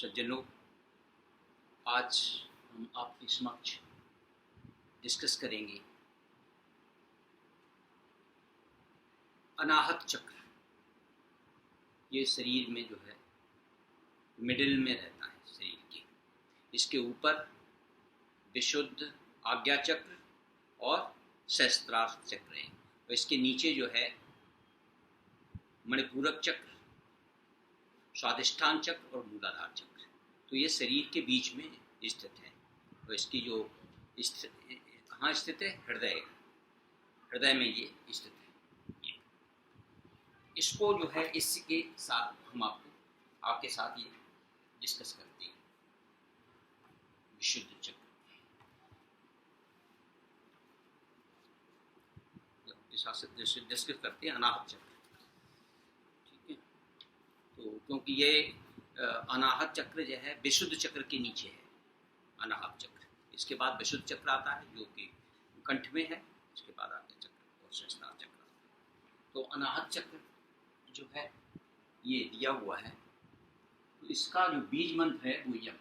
सज्जनों, आज हम आपके समक्ष डिस्कस करेंगे अनाहत चक्र। ये शरीर में जो है मिडिल में रहता है शरीर के। इसके ऊपर विशुद्ध आज्ञा चक्र और सहस्त्रार्थ चक्र है और इसके नीचे जो है मणिपूरक चक्र, स्वादिष्ठान चक्र और मूलाधार चक्र। तो ये शरीर के बीच में स्थित है। तो इसकी जो कहाँ स्थित है? हृदय में ये स्थित है। इसको जो है इसके साथ हम आपके साथ ये डिस्कस करते हैं। विशुद्ध चक्र आपके साथ डिस्कस करते हैं अनाहत चक्र। ठीक है, तो क्योंकि ये अनाहत चक्र जो है विशुद्ध चक्र के नीचे है। अनाहत चक्र, इसके बाद विशुद्ध चक्र आता है जो कि कंठ में है। इसके बाद आज्ञा चक्र और सहस्त्रार्थ चक्र। तो अनाहत चक्र जो है ये दिया हुआ है। तो इसका जो बीज मंत्र है वो यम है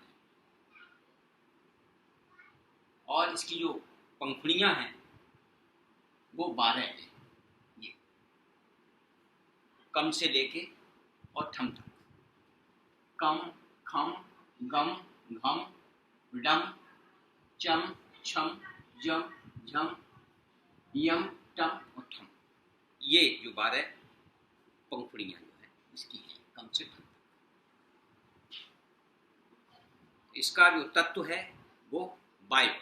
और इसकी जो पंखुड़ियां हैं वो 12 है। ये कम से लेके और ठम तक। कम, खम, गम, घम, डम, चम, छम, जम, झम, यम, टम और ठम। ये जो 12 पंखुड़ियां जो है इसकी है कम से ठम तक। इसका जो तत्व है वो वायु।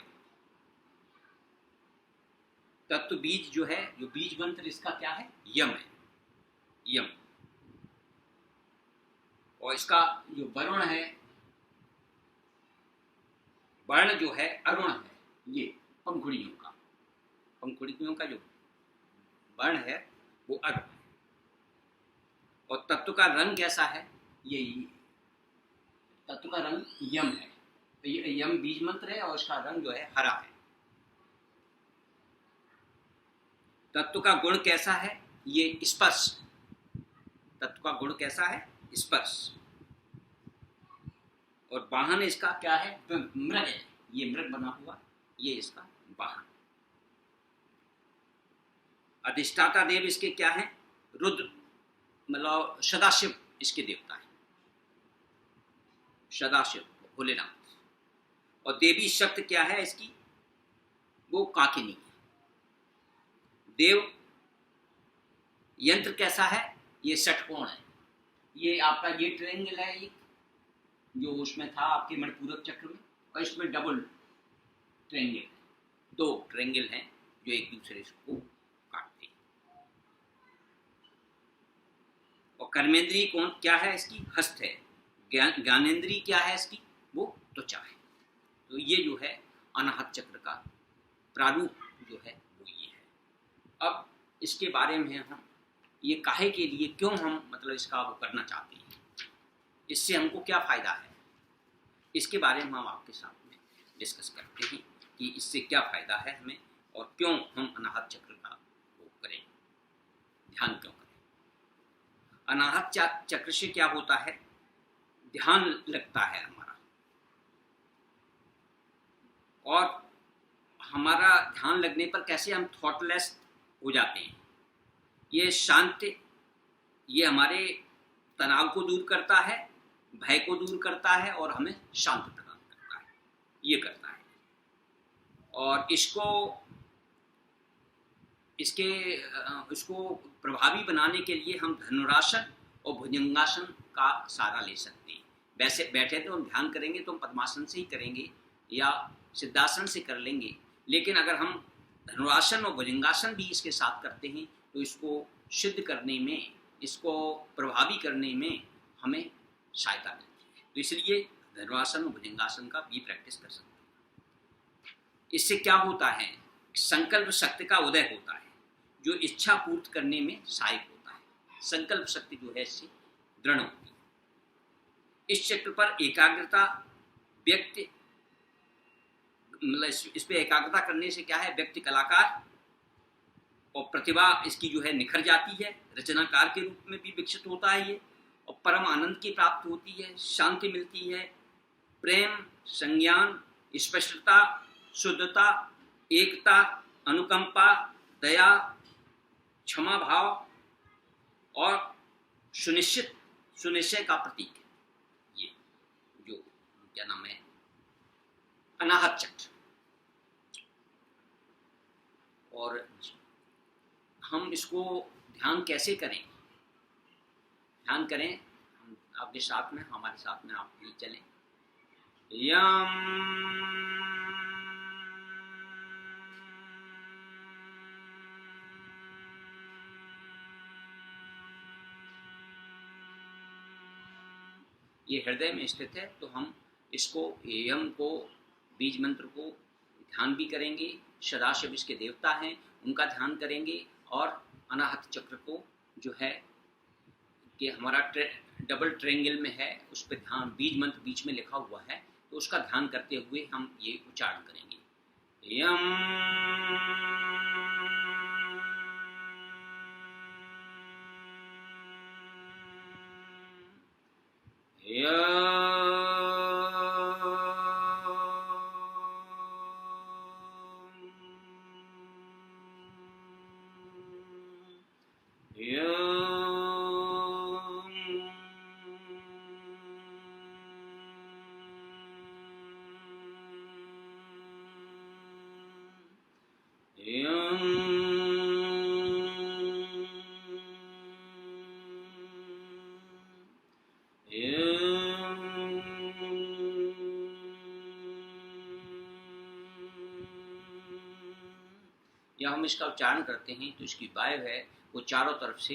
तत्व बीज जो है, जो बीज मंत्र इसका क्या है? यम है। यम। और इसका जो वर्ण है, वर्ण जो है अरुण है। ये पंखुड़ियों का जो वर्ण है वो अरुण है। और तत्व का रंग कैसा है? ये तत्व का रंग यम है। तो ये यम बीज मंत्र है और इसका रंग जो है हरा है। तत्व का गुण कैसा है? ये स्पर्श। तत्व का गुण कैसा है? स्पर्श। और वाहन इसका क्या है? मृग है। ये मृग बना हुआ, ये इसका वाहन। अधिष्ठाता देव इसके क्या है? रुद्र, मतलब सदाशिव इसके देवता है। सदाशिव, भोलेनाथ। और देवी शक्ति क्या है इसकी? वो काकिनी है। देव यंत्र कैसा है? ये षटकोण है। ये आपका ये ट्रायंगल है, ये जो उसमें था आपके मणिपूरक चक्र में, और इसमें डबल ट्रायंगल है। 2 ट्रायंगल हैं जो एक दूसरे को काटते हैं। और कर्मेंद्री कौन क्या है इसकी? हस्त है। ज्ञानेंद्री क्या है इसकी? वो त्वचा है। तो ये जो है अनाहत चक्र का प्रारूप जो है वो ये है। अब इसके बारे में हम ये काहे के लिए, क्यों हम मतलब इसका वो करना चाहते हैं, इससे हमको क्या फायदा है, इसके बारे में हम आपके साथ में डिस्कस करते हैं कि इससे क्या फायदा है हमें और क्यों हम अनाहत चक्र का वो करें, ध्यान क्यों करें। अनाहत चक्र से क्या होता है? ध्यान लगता है हमारा, और हमारा ध्यान लगने पर कैसे हम थॉटलेस हो जाते हैं। ये शांति, ये हमारे तनाव को दूर करता है, भय को दूर करता है और हमें शांति प्रदान करता है। ये करता है। और इसको प्रभावी बनाने के लिए हम धनुरासन और भुजंगासन का सहारा ले सकते हैं। वैसे बैठे तो हम ध्यान करेंगे तो हम पद्मासन से ही करेंगे या सिद्धासन से कर लेंगे, लेकिन अगर हम धनुरासन और भुजंगासन भी इसके साथ करते हैं तो इसको सिद्ध करने में, इसको प्रभावी करने में हमें सहायता मिलती है। तो इसलिए धनुरासन और भुजंगासन का भी प्रैक्टिस कर सकते हैं। इससे क्या होता है? संकल्प शक्ति का उदय होता है जो इच्छा पूर्ति करने में सहायक होता है। संकल्प शक्ति जो है इससे दृढ़ होती है। इस चक्र पर एकाग्रता व्यक्ति, मतलब इस पे एकाग्रता करने से क्या है? व्यक्ति कलाकार और प्रतिभा इसकी जो है निखर जाती है। रचनाकार के रूप में भी विकसित होता है ये, और परम आनंद की प्राप्ति होती है, शांति मिलती है, प्रेम, संज्ञान, स्पष्टता, शुद्धता, एकता, अनुकंपा, दया, क्षमा भाव और सुनिश्चय का प्रतीक है ये जो क्या नाम है, अनाहत चक्र। और हम इसको ध्यान कैसे करें? ध्यान करें हम आपके साथ में, हमारे साथ में आप भी चलें। यम ये हृदय में स्थित है, तो हम इसको, यम को, बीज मंत्र को ध्यान भी करेंगे। सदाशिव इसके देवता हैं, उनका ध्यान करेंगे। और अनाहत चक्र को जो है कि हमारा डबल ट्रायंगल में है, उस पर ध्यान, बीज मंत्र बीच में लिखा हुआ है, तो उसका ध्यान करते हुए हम ये उच्चारण करेंगे। यम या हम इसका उच्चारण करते हैं तो इसकी वायु है वो चारों तरफ से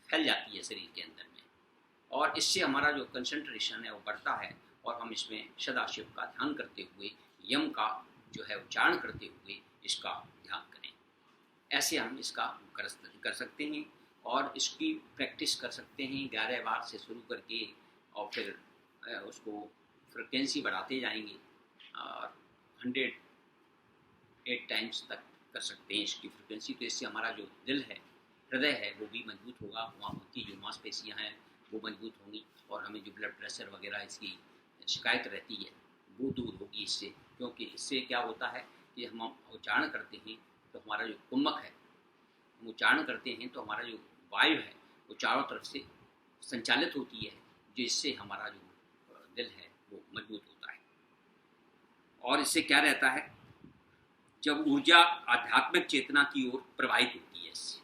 फैल जाती है शरीर के अंदर में, और इससे हमारा जो कंसंट्रेशन है वो बढ़ता है। और हम इसमें सदाशिव का ध्यान करते हुए, यम का जो है उच्चारण करते हुए इसका ध्यान करें। ऐसे हम इसका कर सकते हैं और इसकी प्रैक्टिस कर सकते हैं 11 बार से शुरू करके, और फिर उसको फ्रिक्वेंसी बढ़ाते जाएंगे और 108 टाइम्स तक कर सकते हैं इसकी फ्रिक्वेंसी। तो इससे हमारा जो दिल है, हृदय है, वो भी मजबूत होगा, वहाँ की जो मांसपेशियाँ हैं वो मजबूत होंगी, और हमें जो ब्लड प्रेशर वगैरह इसकी शिकायत रहती है वो दूर होगी इससे। क्योंकि इससे क्या होता है कि हम उच्चारण करते हैं तो हमारा जो कुम्भक है, हम उच्चारण करते हैं तो हमारा जो वायु है वो चारों तरफ से संचालित होती है, जिससे हमारा जो दिल है वो मजबूत होता है। और इससे क्या रहता है, जब ऊर्जा आध्यात्मिक चेतना की ओर प्रवाहित होती है इससे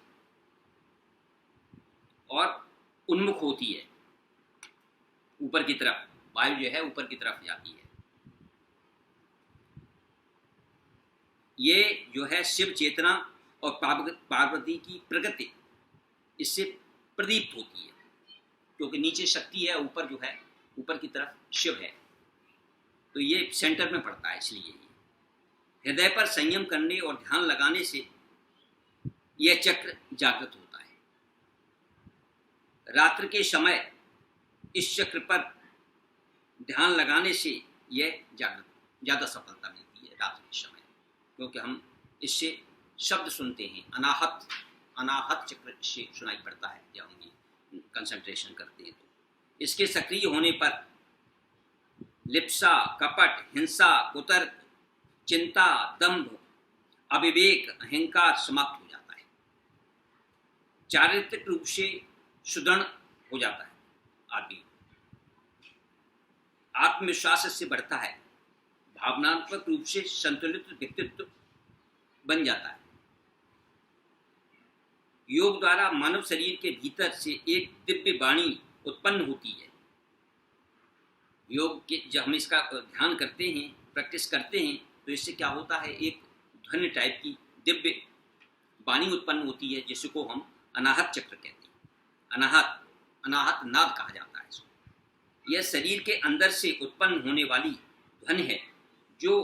और उन्मुख होती है ऊपर की तरफ, वायु जो है ऊपर की तरफ जाती है। ये जो है शिव चेतना और पार्वती की प्रगति इससे प्रदीप्त होती है, क्योंकि नीचे शक्ति है, ऊपर जो है ऊपर की तरफ शिव है, तो ये सेंटर में पड़ता है। इसलिए हृदय पर संयम करने और ध्यान लगाने से यह चक्र जागृत होता है। रात्रि के समय इस चक्र पर ध्यान लगाने से यह ज़्यादा सफलता मिलती है रात्रि के समय, क्योंकि हम इससे शब्द सुनते हैं। अनाहत चक्र से सुनाई पड़ता है जब हम ये कंसंट्रेशन करते हैं। तो इसके सक्रिय होने पर लिप्सा, कपट, हिंसा, कुतर्क, चिंता, दंभ, अविवेक, अहंकार समाप्त हो जाता है। चारित्रिक रूप से सुदृढ़ हो जाता है आदमी, आत्मविश्वास इससे बढ़ता है, भावनात्मक रूप से संतुलित व्यक्तित्व बन जाता है। योग द्वारा मानव शरीर के भीतर से एक दिव्य वाणी उत्पन्न होती है। योग के जब हम इसका ध्यान करते हैं, प्रैक्टिस करते हैं, तो इससे क्या होता है, एक ध्वनि टाइप की दिव्य वाणी उत्पन्न होती है, जिसको हम अनाहत चक्र कहते हैं। अनाहत नाद कहा जाता है इसको। यह शरीर के अंदर से उत्पन्न होने वाली ध्वनि है जो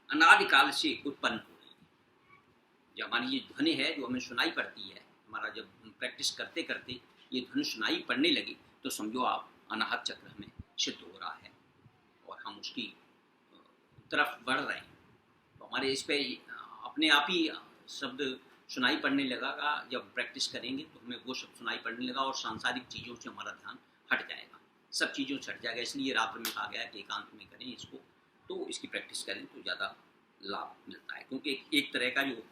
अनादिकाल से उत्पन्न हो रही है। जब हमारी ये ध्वनि है जो हमें सुनाई पड़ती है, हमारा जब हम प्रैक्टिस करते करते ये ध्वनि सुनाई पड़ने लगी, तो समझो आप अनाहत चक्र हमें सिद्ध हो रहा है और हम उसकी तरफ बढ़ रहे हैं। तो हमारे इस पे अपने आप ही शब्द सुनाई पड़ने लगेगा। जब प्रैक्टिस करेंगे तो हमें वो शब्द सुनाई पड़ने लगा और सांसारिक चीज़ों से हमारा ध्यान हट जाएगा, सब चीज़ों से हट जाएगा। इसलिए रात्र में कहा गया कि एकांत में करें इसको, तो इसकी प्रैक्टिस करें तो ज़्यादा लाभ मिलता है। क्योंकि एक तरह का जो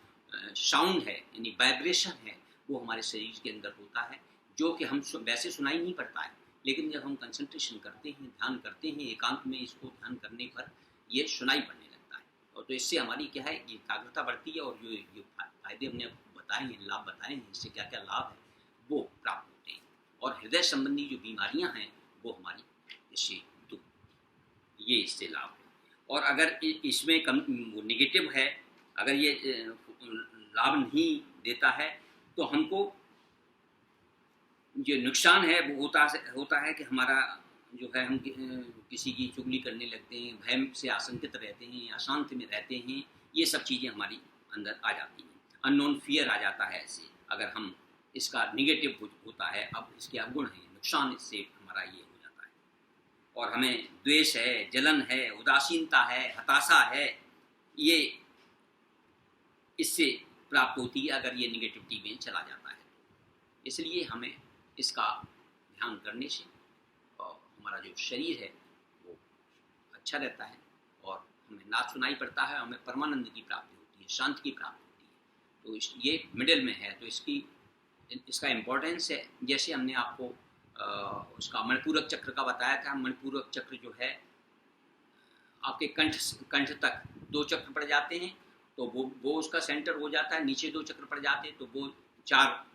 साउंड है यानी वाइब्रेशन है वो हमारे शरीर के अंदर होता है, जो कि हम वैसे सुनाई नहीं पड़ता है, लेकिन जब हम कंसंट्रेशन करते हैं, ध्यान करते हैं एकांत में, इसको ध्यान करने पर ये सुनाई पड़ने लगता है। और तो इससे हमारी क्या है, ये एकाग्रता बढ़ती है, और जो फायदे हमने आपको बताए हैं, लाभ बताए हैं, इससे क्या क्या लाभ है वो प्राप्त होते हैं। और हृदय संबंधी जो बीमारियां हैं वो हमारी इससे दूर, ये इससे लाभ है। और अगर इसमें कम नेगेटिव है, अगर ये लाभ नहीं देता है, तो हमको जो नुकसान है वो होता है कि हमारा जो है, हम किसी की चुगली करने लगते हैं, भय से आशंकित रहते हैं, अशांति में रहते हैं, ये सब चीज़ें हमारी अंदर आ जाती हैं। अननोन फियर आ जाता है ऐसे, अगर हम इसका निगेटिव होता है, अब इसके अवगुण हैं, नुकसान इससे हमारा ये हो जाता है। और हमें द्वेष है, जलन है, उदासीनता है, हताशा है, ये इससे प्राप्त होती है अगर ये निगेटिविटी में चला जाता है। इसलिए हमें इसका ध्यान करने से और हमारा जो शरीर है वो अच्छा रहता है, और हमें ना सुनाई पड़ता है, हमें परमानंद की प्राप्ति होती है, शांति की प्राप्ति होती है। तो ये मिडिल में है, तो इसका इम्पोर्टेंस है। जैसे हमने आपको उसका मणिपूरक चक्र का बताया था। मणिपूरक चक्र जो है आपके कंठ तक 2 चक्र पड़ जाते हैं, तो वो उसका सेंटर हो जाता है। नीचे 2 चक्र पड़ जाते हैं तो वो 4,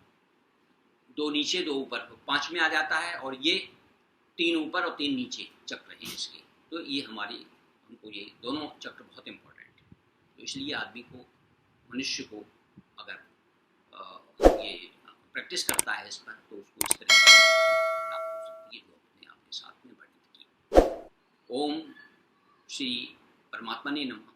2 नीचे 2 ऊपर, 5 में आ जाता है। और ये 3 ऊपर और 3 नीचे चक्र हैं इसके। तो ये हमको ये दोनों चक्र बहुत इम्पोर्टेंट है। तो इसलिए आदमी को, मनुष्य को अगर ये प्रैक्टिस करता है इस पर, तो उसको इस तरह की प्राप्त हो सकती है जो अपने आप के साथ में वर्णित की। ओम श्री परमात्मा ने नमः।